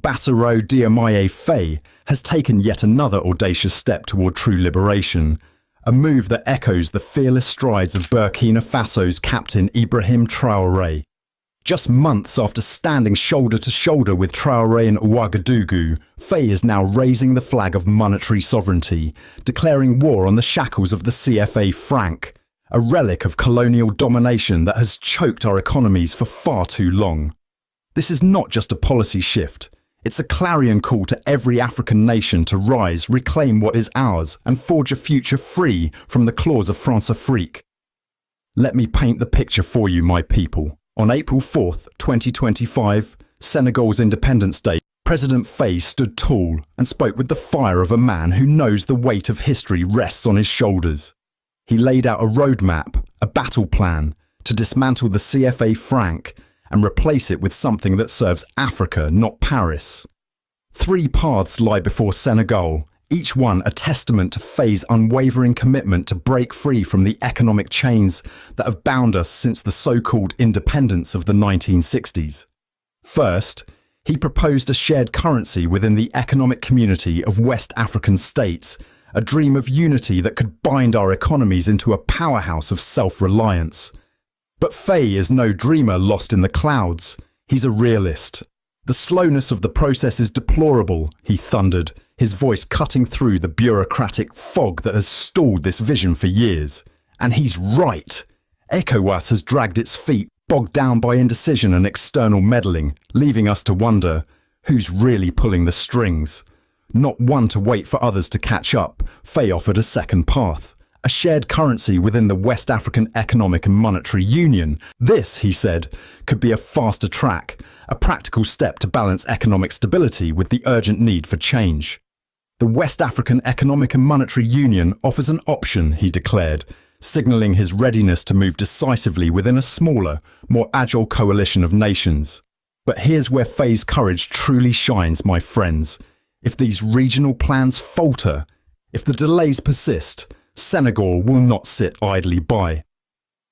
Bassirou Diomaye Faye has taken yet another audacious step toward true liberation, a move that echoes the fearless strides of Burkina Faso's captain Ibrahim Traoré. Just months after standing shoulder to shoulder with Traoré in Ouagadougou, Faye is now raising the flag of monetary sovereignty, declaring war on the shackles of the CFA franc, a relic of colonial domination that has choked our economies for far too long. This is not just a policy shift. It's a clarion call to every African nation to rise, reclaim what is ours, and forge a future free from the claws of France-Afrique. Let me paint the picture for you, my people. On April 4th, 2025, Senegal's Independence Day, President Faye stood tall and spoke with the fire of a man who knows the weight of history rests on his shoulders. He laid out a roadmap, a battle plan, to dismantle the CFA franc and replace it with something that serves Africa, not Paris. 3 paths lie before Senegal, each one a testament to Faye's unwavering commitment to break free from the economic chains that have bound us since the so-called independence of the 1960s. First, he proposed a shared currency within the economic community of West African states, a dream of unity that could bind our economies into a powerhouse of self-reliance. But Faye is no dreamer lost in the clouds. He's a realist. The slowness of the process is deplorable, he thundered, his voice cutting through the bureaucratic fog that has stalled this vision for years. And he's right. ECOWAS has dragged its feet, bogged down by indecision and external meddling, leaving us to wonder, who's really pulling the strings? Not one to wait for others to catch up, Faye offered a second path. A shared currency within the West African Economic and Monetary Union. This, he said, could be a faster track, a practical step to balance economic stability with the urgent need for change. The West African Economic and Monetary Union offers an option, he declared, signalling his readiness to move decisively within a smaller, more agile coalition of nations. But here's where Faye's courage truly shines, my friends. If these regional plans falter, if the delays persist, Senegal will not sit idly by.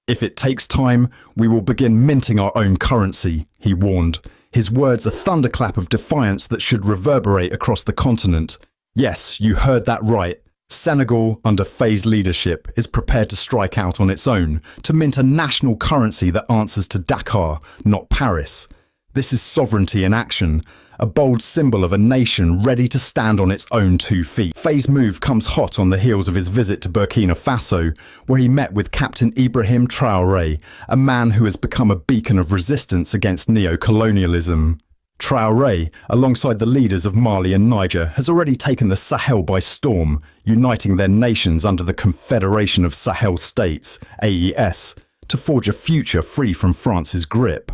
If it takes time, we will begin minting our own currency, he warned, his words a thunderclap of defiance that should reverberate across the continent. Yes, you heard that right. Senegal, under Faye's leadership, is prepared to strike out on its own, to mint a national currency that answers to Dakar, not Paris. This is sovereignty in action, a bold symbol of a nation ready to stand on its own 2 feet. Faye's move comes hot on the heels of his visit to Burkina Faso, where he met with Captain Ibrahim Traoré, a man who has become a beacon of resistance against neo-colonialism. Traoré, alongside the leaders of Mali and Niger, has already taken the Sahel by storm, uniting their nations under the Confederation of Sahel States, AES, to forge a future free from France's grip.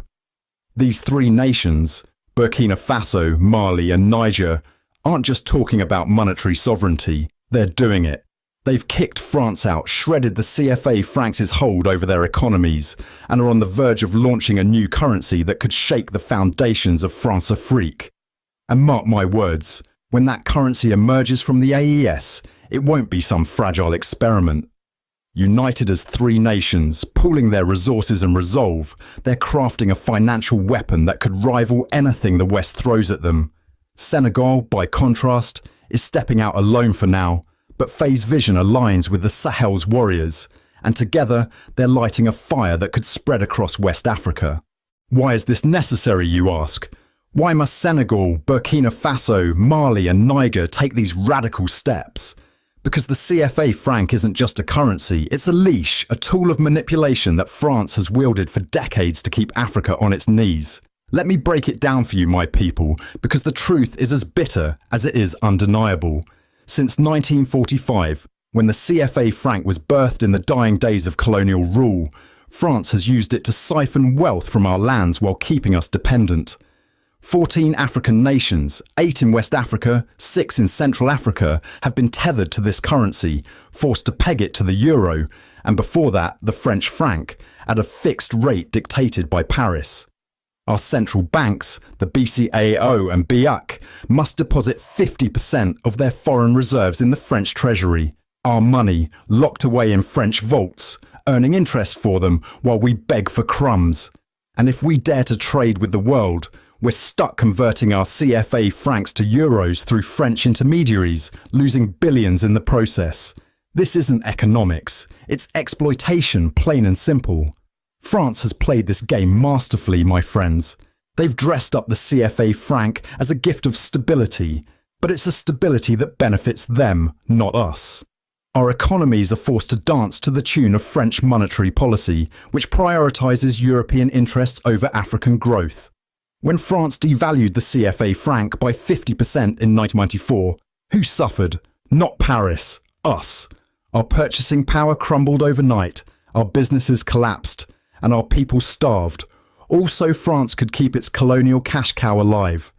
These 3 nations, Burkina Faso, Mali and Niger, aren't just talking about monetary sovereignty, they're doing it. They've kicked France out, shredded the CFA franc's hold over their economies, and are on the verge of launching a new currency that could shake the foundations of France-Afrique. And mark my words, when that currency emerges from the AES, it won't be some fragile experiment. United as 3 nations, pooling their resources and resolve, they're crafting a financial weapon that could rival anything the West throws at them. Senegal, by contrast, is stepping out alone for now, but Faye's vision aligns with the Sahel's warriors, and together they're lighting a fire that could spread across West Africa. Why is this necessary, you ask? Why must Senegal, Burkina Faso, Mali and Niger take these radical steps? Because the CFA franc isn't just a currency, it's a leash, a tool of manipulation that France has wielded for decades to keep Africa on its knees. Let me break it down for you, my people, because the truth is as bitter as it is undeniable. Since 1945, when the CFA franc was birthed in the dying days of colonial rule, France has used it to siphon wealth from our lands while keeping us dependent. 14 African nations, 8 in West Africa, 6 in Central Africa, have been tethered to this currency, forced to peg it to the euro, and before that, the French franc, at a fixed rate dictated by Paris. Our central banks, the BCAO and BIAC, must deposit 50% of their foreign reserves in the French treasury, our money locked away in French vaults, earning interest for them while we beg for crumbs. And if we dare to trade with the world, We're stuck converting our CFA francs to euros through French intermediaries, losing billions in the process. This isn't economics, it's exploitation, plain and simple. France has played this game masterfully, my friends. They've dressed up the CFA franc as a gift of stability, but it's a stability that benefits them, not us. Our economies are forced to dance to the tune of French monetary policy, which prioritizes European interests over African growth. When France devalued the CFA franc by 50% in 1994, who suffered? Not Paris, us. Our purchasing power crumbled overnight, our businesses collapsed, and our people starved. Also, France could keep its colonial cash cow alive.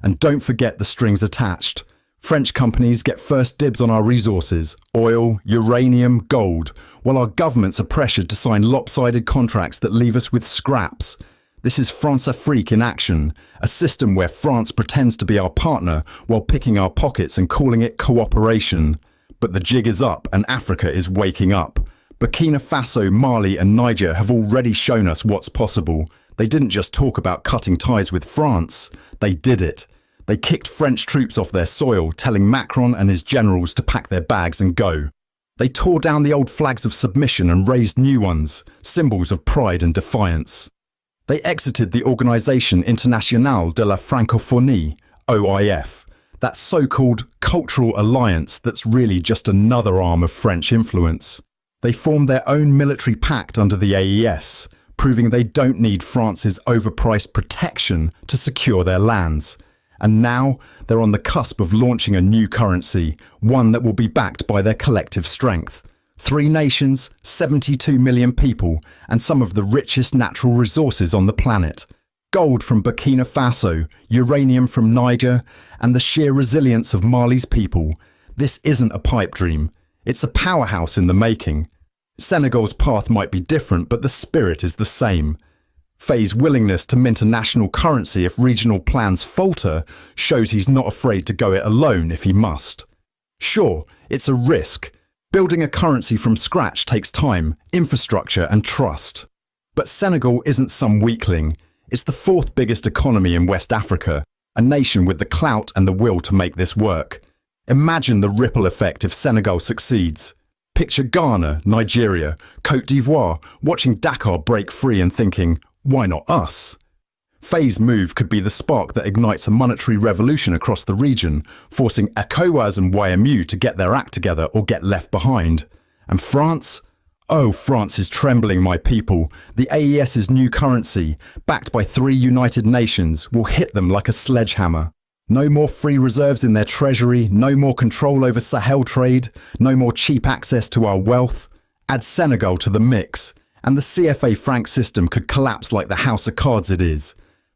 And don't forget the strings attached. French companies get first dibs on our resources, oil, uranium, gold, while our governments are pressured to sign lopsided contracts that leave us with scraps. This is France-Afrique in action, a system where France pretends to be our partner while picking our pockets and calling it cooperation. But the jig is up and Africa is waking up. Burkina Faso, Mali and Niger have already shown us what's possible. They didn't just talk about cutting ties with France, they did it. They kicked French troops off their soil, telling Macron and his generals to pack their bags and go. They tore down the old flags of submission and raised new ones, symbols of pride and defiance. They exited the Organisation Internationale de la Francophonie, OIF, that so-called cultural alliance that's really just another arm of French influence. They formed their own military pact under the AES, proving they don't need France's overpriced protection to secure their lands. And now they're on the cusp of launching a new currency, one that will be backed by their collective strength. 3 nations, 72 million people, and some of the richest natural resources on the planet. Gold from Burkina Faso, uranium from Niger, and the sheer resilience of Mali's people. This isn't a pipe dream. It's a powerhouse in the making. Senegal's path might be different, but the spirit is the same. Faye's willingness to mint a national currency if regional plans falter shows he's not afraid to go it alone if he must. Sure, it's a risk. Building a currency from scratch takes time, infrastructure and trust. But Senegal isn't some weakling. It's the 4th biggest economy in West Africa, a nation with the clout and the will to make this work. Imagine the ripple effect if Senegal succeeds. Picture Ghana, Nigeria, Côte d'Ivoire watching Dakar break free and thinking, why not us? Faye's move could be the spark that ignites a monetary revolution across the region, forcing ECOWAS and YMU to get their act together or get left behind. And France? Oh, France is trembling, my people. The AES's new currency, backed by 3 United Nations, will hit them like a sledgehammer. No more free reserves in their treasury, no more control over Sahel trade, no more cheap access to our wealth. Add Senegal to the mix, and the CFA franc system could collapse like the house of cards it is.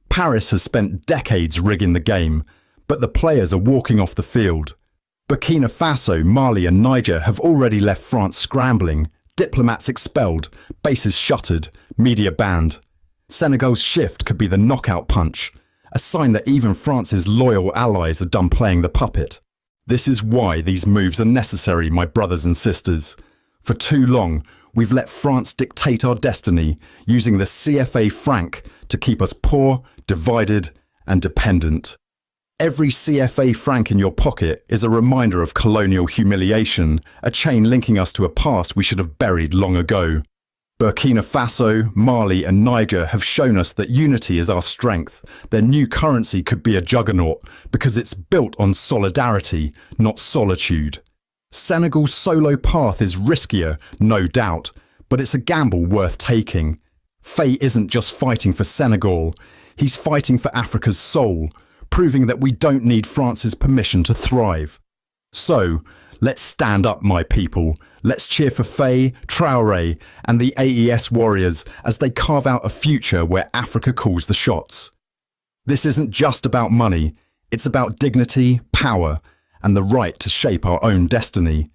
Paris has spent decades rigging the game, but the players are walking off the field. Burkina Faso, Mali and Niger have already left France scrambling, diplomats expelled, bases shuttered, media banned. Senegal's shift could be the knockout punch, a sign that even France's loyal allies are done playing the puppet. This is why these moves are necessary, my brothers and sisters. For too long, we've let France dictate our destiny, using the CFA franc to keep us poor, divided, and dependent. Every CFA franc in your pocket is a reminder of colonial humiliation, a chain linking us to a past we should have buried long ago. Burkina Faso, Mali and Niger have shown us that unity is our strength. Their new currency could be a juggernaut because it's built on solidarity, not solitude. Senegal's solo path is riskier, no doubt, but it's a gamble worth taking. Faye isn't just fighting for Senegal, he's fighting for Africa's soul, proving that we don't need France's permission to thrive. So, let's stand up, my people. Let's cheer for Faye, Traoré and the AES warriors as they carve out a future where Africa calls the shots. This isn't just about money, it's about dignity, power, and the right to shape our own destiny.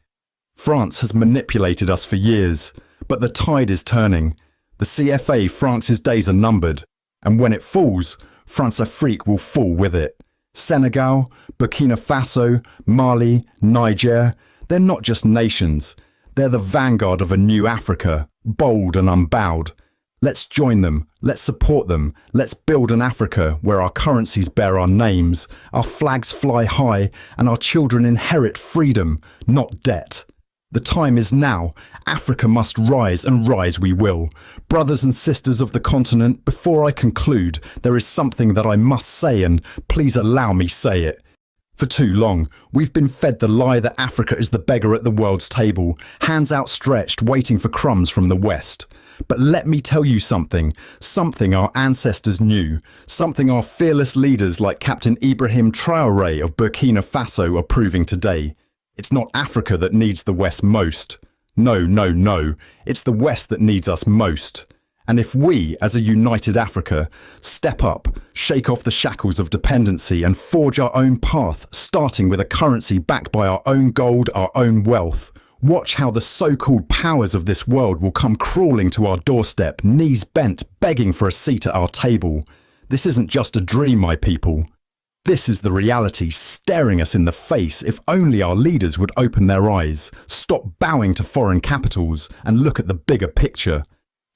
France has manipulated us for years, but the tide is turning. The CFA France's days are numbered, and when it falls, France-Afrique will fall with it. Senegal, Burkina Faso, Mali, Niger, they're not just nations. They're the vanguard of a new Africa, bold and unbowed. Let's join them, let's support them, let's build an Africa where our currencies bear our names, our flags fly high, and our children inherit freedom, not debt. The time is now. Africa must rise, and rise we will. Brothers and sisters of the continent, before I conclude, there is something that I must say, and please allow me say it. For too long, we've been fed the lie that Africa is the beggar at the world's table, hands outstretched, waiting for crumbs from the West. But let me tell you something our ancestors knew, something our fearless leaders like Captain Ibrahim Traoré of Burkina Faso are proving today. It's not Africa that needs the West most. No, no, no. It's the West that needs us most. And if we, as a united Africa, step up, shake off the shackles of dependency and forge our own path, starting with a currency backed by our own gold, our own wealth, watch how the so-called powers of this world will come crawling to our doorstep, knees bent, begging for a seat at our table. This isn't just a dream, my people. This is the reality staring us in the face if only our leaders would open their eyes, stop bowing to foreign capitals and look at the bigger picture.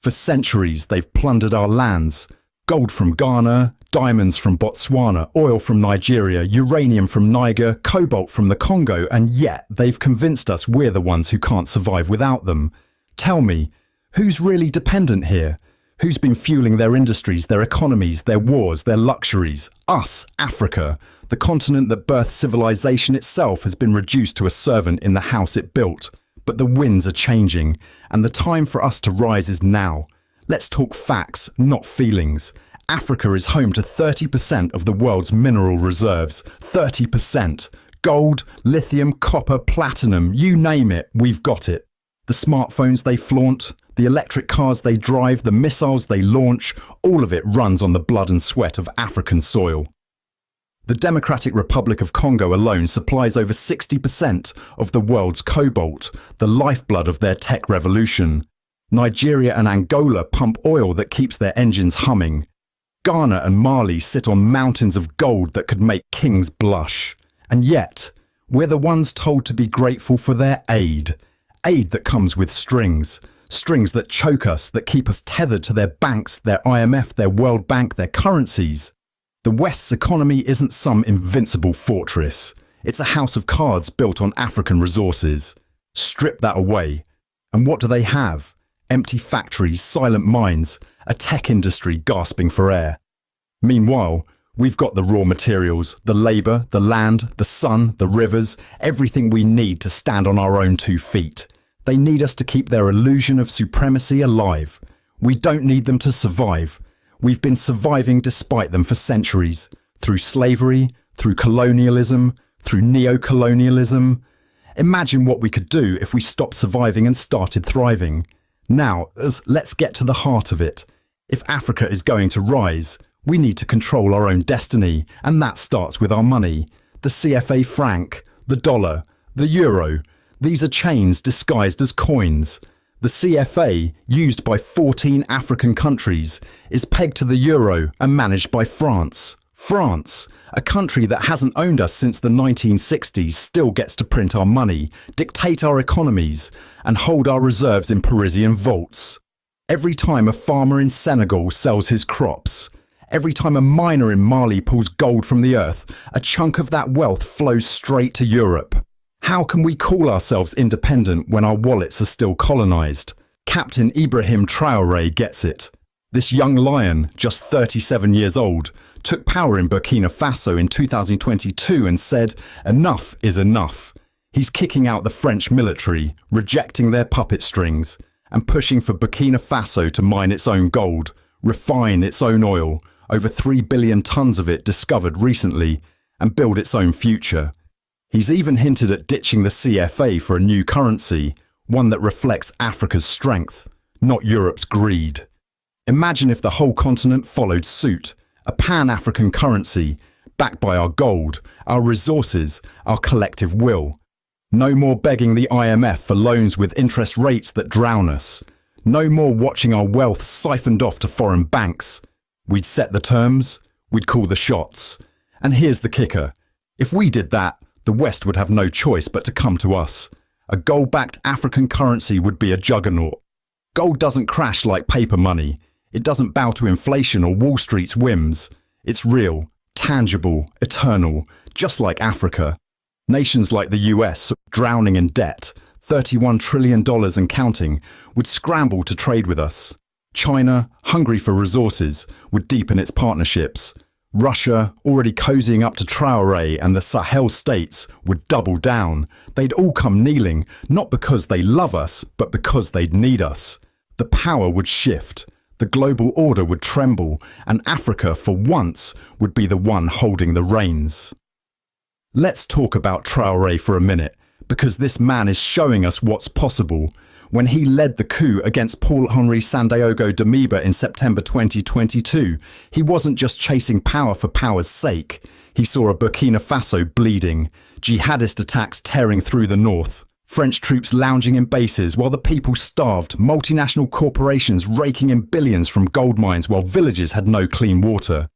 For centuries they've plundered our lands. Gold from Ghana, diamonds from Botswana, oil from Nigeria, uranium from Niger, cobalt from the Congo, and yet they've convinced us we're the ones who can't survive without them. Tell me, who's really dependent here? Who's been fueling their industries, their economies, their wars, their luxuries? Us, Africa. The continent that birthed civilization itself has been reduced to a servant in the house it built. But the winds are changing, and the time for us to rise is now. Let's talk facts, not feelings. Africa is home to 30% of the world's mineral reserves. 30%. Gold, lithium, copper, platinum, you name it, we've got it. The smartphones they flaunt, the electric cars they drive, the missiles they launch, all of it runs on the blood and sweat of African soil. The Democratic Republic of Congo alone supplies over 60% of the world's cobalt, the lifeblood of their tech revolution. Nigeria and Angola pump oil that keeps their engines humming. Ghana and Mali sit on mountains of gold that could make kings blush. And yet, we're the ones told to be grateful for their aid. Aid that comes with strings. Strings that choke us, that keep us tethered to their banks, their IMF, their World Bank, their currencies. The West's economy isn't some invincible fortress. It's a house of cards built on African resources. Strip that away. And what do they have? Empty factories, silent mines, a tech industry gasping for air. Meanwhile, we've got the raw materials, the labour, the land, the sun, the rivers, everything we need to stand on our own 2 feet. They need us to keep their illusion of supremacy alive. We don't need them to survive. We've been surviving despite them for centuries. Through slavery, through colonialism, through neo-colonialism. Imagine what we could do if we stopped surviving and started thriving. Now, let's get to the heart of it. If Africa is going to rise, we need to control our own destiny, and that starts with our money. The CFA franc, the dollar, the euro. These are chains disguised as coins. The CFA, used by 14 African countries, is pegged to the euro and managed by France. France, a country that hasn't owned us since the 1960s, still gets to print our money, dictate our economies, and hold our reserves in Parisian vaults. Every time a farmer in Senegal sells his crops, every time a miner in Mali pulls gold from the earth, a chunk of that wealth flows straight to Europe. How can we call ourselves independent when our wallets are still colonized? Captain Ibrahim Traoré gets it. This young lion, just 37 years old, took power in Burkina Faso in 2022 and said, "Enough is enough." He's kicking out the French military, rejecting their puppet strings, and pushing for Burkina Faso to mine its own gold, refine its own oil, over 3 billion tons of it discovered recently, and build its own future. He's even hinted at ditching the CFA for a new currency, one that reflects Africa's strength, not Europe's greed. Imagine if the whole continent followed suit, a pan-African currency, backed by our gold, our resources, our collective will. No more begging the IMF for loans with interest rates that drown us. No more watching our wealth siphoned off to foreign banks. We'd set the terms, we'd call the shots. And here's the kicker. If we did that, the West would have no choice but to come to us. A gold-backed African currency would be a juggernaut. Gold doesn't crash like paper money. It doesn't bow to inflation or Wall Street's whims. It's real, tangible, eternal, just like Africa. Nations like the US, drowning in debt, $31 trillion and counting, would scramble to trade with us. China, hungry for resources, would deepen its partnerships. Russia, already cozying up to Traoré and the Sahel states, would double down. They'd all come kneeling, not because they love us, but because they'd need us. The power would shift. The global order would tremble, and Africa, for once, would be the one holding the reins. Let's talk about Traoré for a minute, because this man is showing us what's possible. When he led the coup against Paul-Henri Sandaogo Damiba in September 2022, he wasn't just chasing power for power's sake. He saw a Burkina Faso bleeding, jihadist attacks tearing through the north, French troops lounging in bases while the people starved, multinational corporations raking in billions from gold mines while villages had no clean water.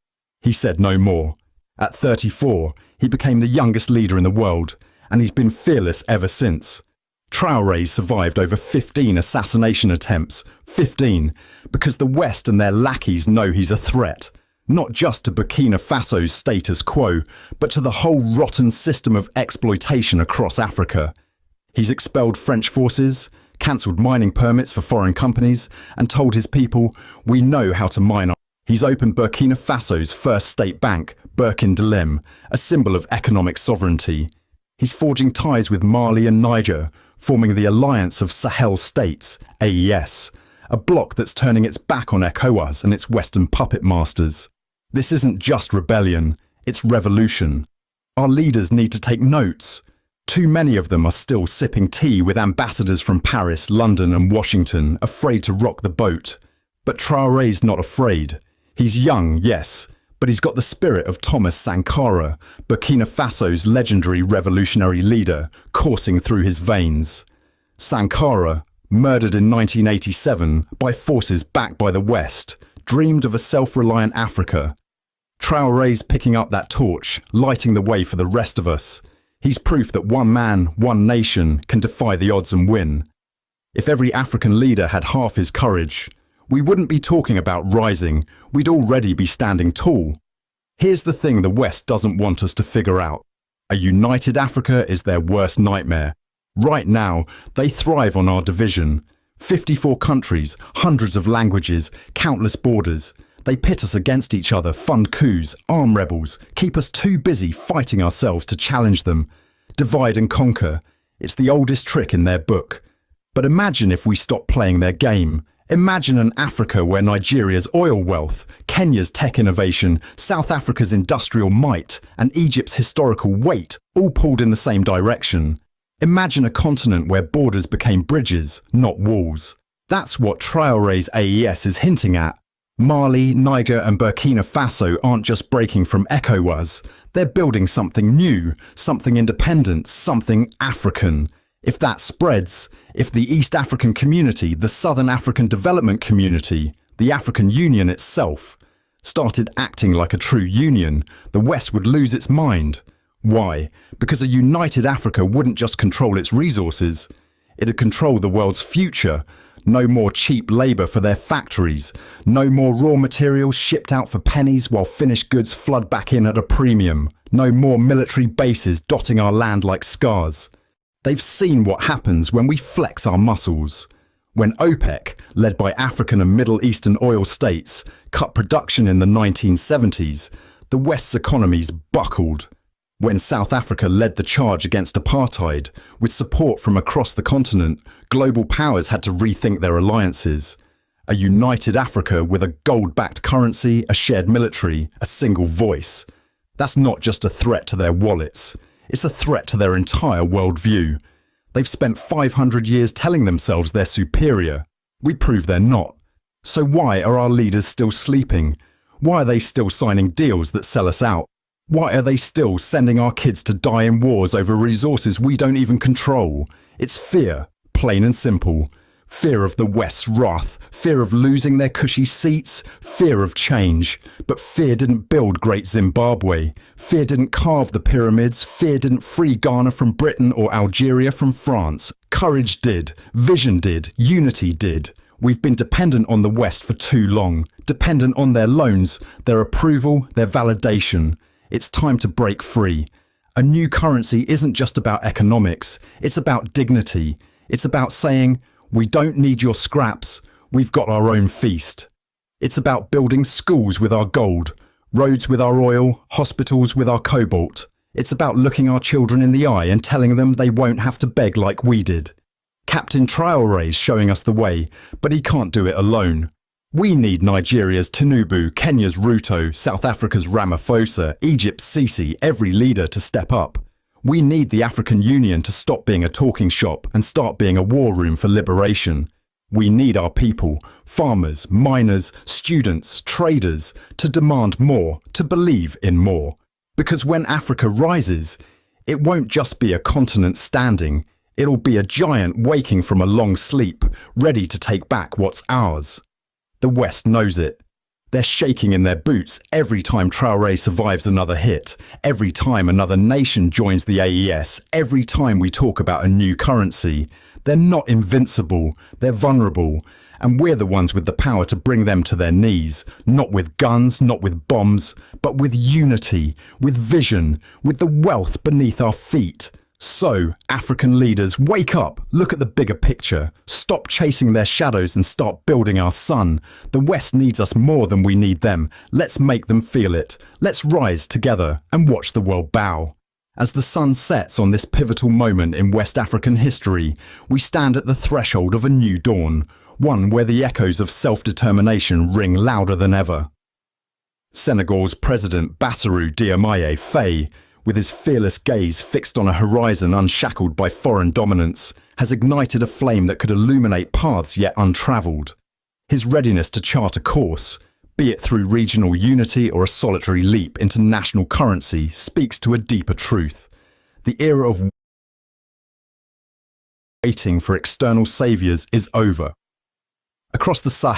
He said no more. At 34, he became the youngest leader in the world, and he's been fearless ever since. Traoré survived over 15 assassination attempts, 15, because the West and their lackeys know he's a threat, not just to Burkina Faso's status quo, but to the whole rotten system of exploitation across Africa. He's expelled French forces, cancelled mining permits for foreign companies, and told his people, "We know how to mine." He's opened Burkina Faso's first state bank, Burkina Faso, a symbol of economic sovereignty. He's forging ties with Mali and Niger, forming the Alliance of Sahel States, AES, a bloc that's turning its back on ECOWAS and its Western puppet masters. This isn't just rebellion, it's revolution. Our leaders need to take notes. Too many of them are still sipping tea with ambassadors from Paris, London and Washington, afraid to rock the boat. But Traoré's not afraid. He's young, yes, but he's got the spirit of Thomas Sankara, Burkina Faso's legendary revolutionary leader, coursing through his veins. Sankara, murdered in 1987 by forces backed by the West, dreamed of a self-reliant Africa. Traoré's picking up that torch, lighting the way for the rest of us. He's proof that one man, one nation can defy the odds and win. If every African leader had half his courage, we wouldn't be talking about rising, we'd already be standing tall. Here's the thing the West doesn't want us to figure out. A united Africa is their worst nightmare. Right now, they thrive on our division. 54 countries, hundreds of languages, countless borders. They pit us against each other, fund coups, arm rebels, keep us too busy fighting ourselves to challenge them. Divide and conquer. It's the oldest trick in their book. But imagine if we stopped playing their game. Imagine an Africa where Nigeria's oil wealth, Kenya's tech innovation, South Africa's industrial might, and Egypt's historical weight all pulled in the same direction. Imagine a continent where borders became bridges, not walls. That's what Traoré's AES is hinting at. Mali, Niger and Burkina Faso aren't just breaking from ECOWAS. They're building something new, something independent, something African. If that spreads, if the East African community, the Southern African Development Community, the African Union itself, started acting like a true union, the West would lose its mind. Why? Because a united Africa wouldn't just control its resources, it'd control the world's future. No more cheap labour for their factories, no more raw materials shipped out for pennies while finished goods flood back in at a premium, no more military bases dotting our land like scars. They've seen what happens when we flex our muscles. When OPEC, led by African and Middle Eastern oil states, cut production in the 1970s, the West's economies buckled. When South Africa led the charge against apartheid, with support from across the continent, global powers had to rethink their alliances. A united Africa with a gold-backed currency, a shared military, a single voice. That's not just a threat to their wallets. It's a threat to their entire worldview. They've spent 500 years telling themselves they're superior. We prove they're not. So why are our leaders still sleeping? Why are they still signing deals that sell us out? Why are they still sending our kids to die in wars over resources we don't even control? It's fear, plain and simple. Fear of the West's wrath, fear of losing their cushy seats, fear of change. But fear didn't build Great Zimbabwe. Fear didn't carve the pyramids. Fear didn't free Ghana from Britain or Algeria from France. Courage did. Vision did. Unity did. We've been dependent on the West for too long, dependent on their loans, their approval, their validation. It's time to break free. A new currency isn't just about economics, it's about dignity. It's about saying, we don't need your scraps, we've got our own feast. It's about building schools with our gold, roads with our oil, hospitals with our cobalt. It's about looking our children in the eye and telling them they won't have to beg like we did. Captain Traore's showing us the way, but he can't do it alone. We need Nigeria's Tinubu, Kenya's Ruto, South Africa's Ramaphosa, Egypt's Sisi, every leader to step up. We need the African Union to stop being a talking shop and start being a war room for liberation. We need our people, farmers, miners, students, traders, to demand more, to believe in more. Because when Africa rises, it won't just be a continent standing. It'll be a giant waking from a long sleep, ready to take back what's ours. The West knows it. They're shaking in their boots every time Traoré survives another hit, every time another nation joins the AES, every time we talk about a new currency. They're not invincible, they're vulnerable, and we're the ones with the power to bring them to their knees, not with guns, not with bombs, but with unity, with vision, with the wealth beneath our feet. So, African leaders, wake up, look at the bigger picture, stop chasing their shadows and start building our sun. The West needs us more than we need them. Let's make them feel it. Let's rise together and watch the world bow. As the sun sets on this pivotal moment in West African history, we stand at the threshold of a new dawn, one where the echoes of self-determination ring louder than ever. Senegal's President Bassirou Diomaye Faye, with his fearless gaze fixed on a horizon unshackled by foreign dominance, has ignited a flame that could illuminate paths yet untravelled. His readiness to chart a course, be it through regional unity or a solitary leap into national currency, speaks to a deeper truth. The era of waiting for external saviours is over. Across the Sahel,